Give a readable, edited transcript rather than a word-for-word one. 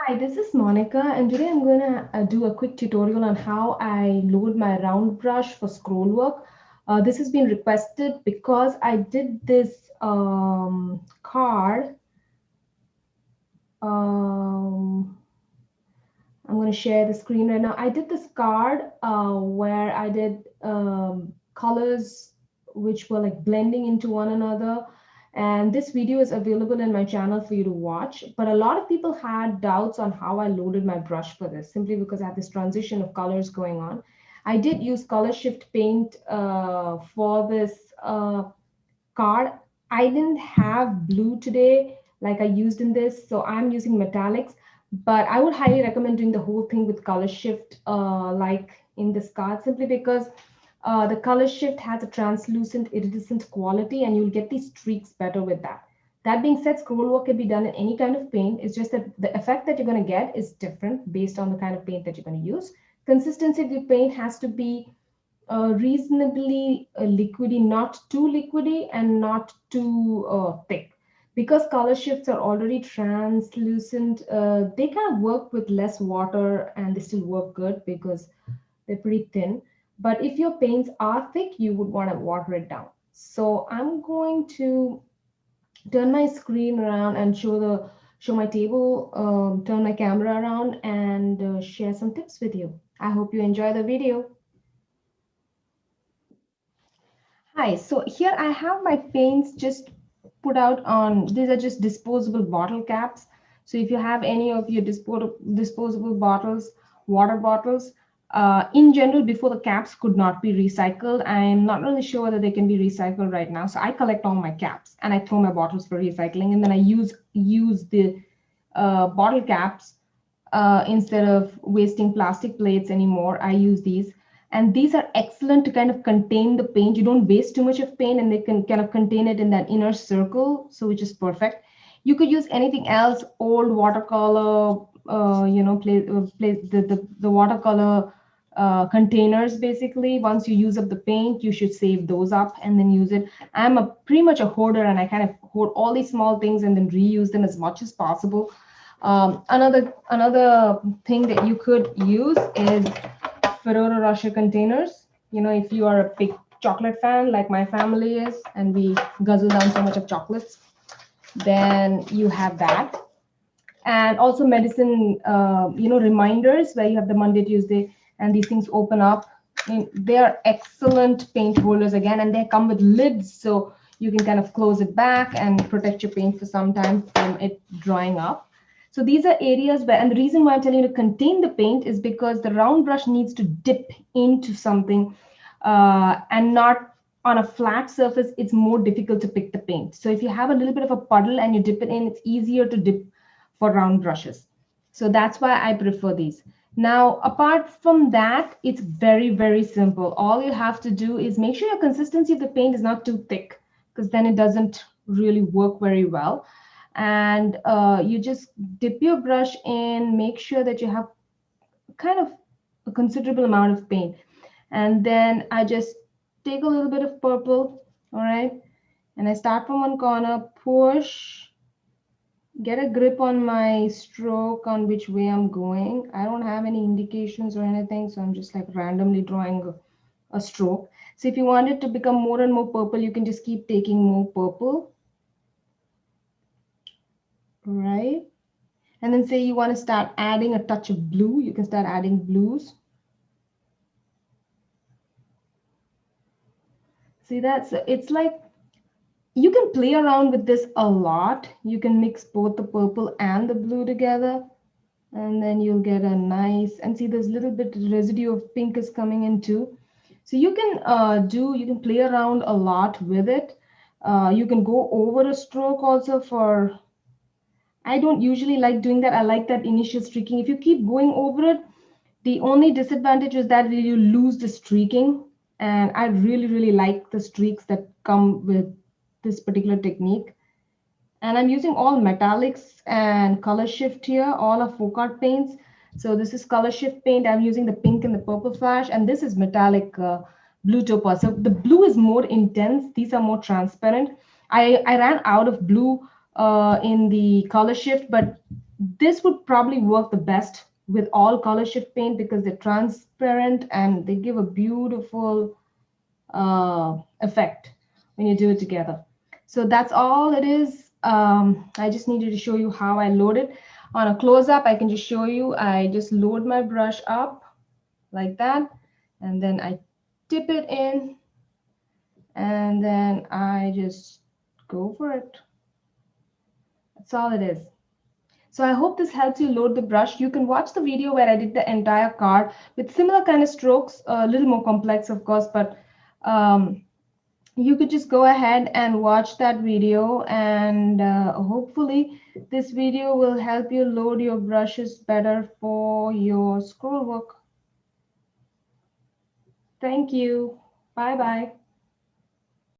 Hi, this is Monica, and today I'm going to do a quick tutorial on how I load my round brush for scroll work. This has been requested because I did this card. Um, I'm going to share the screen right now. I did this card where I did colors which were like blending into one another. And this video is available in my channel for you to watch. But a lot of people had doubts on how I loaded my brush for this, simply because I had this transition of colors going on. I did use Color Shift Paint for this card. I didn't have blue today like I used in this, so I'm using metallics. But I would highly recommend doing the whole thing with color shift, like in this card, simply because the color shift has a translucent, iridescent quality, and you'll get these streaks better with that. That being said, scroll work can be done in any kind of paint. It's just that the effect that you're going to get is different based on the kind of paint that you're going to use. Consistency of your paint has to be reasonably liquidy, not too liquidy and not too thick. Because color shifts are already translucent, they kind of work with less water and they still work good because they're pretty thin. But if your paints are thick, you would want to water it down. So I'm going to turn my screen around and show my table, turn my camera around and share some tips with you. I hope you enjoy the video. Hi, so here I have my paints just put out on, these are just disposable bottle caps. So if you have any of your disposable bottles, water bottles, in general, before the caps could not be recycled. I'm not really sure whether they can be recycled right now. So I collect all my caps and I throw my bottles for recycling. And then I use the bottle caps instead of wasting plastic plates anymore. I use these. And these are excellent to kind of contain the paint. You don't waste too much of paint and they can kind of contain it in that inner circle, so which is perfect. You could use anything else, old watercolor, the watercolor containers basically. Once you use up the paint, you should save those up and then use it. I'm a pretty much a hoarder and I kind of hoard all these small things and then reuse them as much as possible. Another thing that you could use is Ferrero Rocher containers. You know, if you are a big chocolate fan like my family is, and we guzzle down so much of chocolates, then you have that. And also medicine, reminders where you have the Monday, Tuesday, and these things open up. They are excellent paint holders again, and they come with lids, so you can kind of close it back and protect your paint for some time from it drying up. So these are areas where, and the reason why I'm telling you to contain the paint is because the round brush needs to dip into something and not on a flat surface. It's more difficult to pick the paint. So if you have a little bit of a puddle and you dip it in, it's easier to dip for round brushes. So that's why I prefer these. Now, apart from that, it's very, very simple. All you have to do is make sure your consistency of the paint is not too thick, because then it doesn't really work very well. And you just dip your brush in, make sure that you have kind of a considerable amount of paint. And then I just take a little bit of purple, all right? And I start from one corner, push, get a grip on my stroke on which way I'm going. I don't have any indications or anything, so I'm just like randomly drawing a stroke. So if you want it to become more and more purple, you can just keep taking more purple, right? And then say you want to start adding a touch of blue, you can start adding blues. See that? So it's like you can play around with this a lot. You can mix both the purple and the blue together, and then you'll get a nice, and see there's a little bit residue of pink is coming in too. So you can you can play around a lot with it. You can go over a stroke also for, I don't usually like doing that. I like that initial streaking. If you keep going over it, the only disadvantage is that you lose the streaking. And I really, really like the streaks that come with this particular technique. And I'm using all metallics and color shift here, all of folk art paints. So this is color shift paint. I'm using the pink and the purple flash, and this is metallic blue topaz. So the blue is more intense. These are more transparent. I ran out of blue in the color shift, but This would probably work the best with all color shift paint because they're transparent and they give a beautiful effect when you do it together. So that's all it is. I just needed to show you how I load it. On a close-up, I can just show you, I just load my brush up like that, and then I dip it in, and then I just go for it. That's all it is. So I hope this helps you load the brush. You can watch the video where I did the entire card with similar kind of strokes, a little more complex, of course, but you could just go ahead and watch that video, and hopefully this video will help you load your brushes better for your scroll work. Thank you. Bye bye.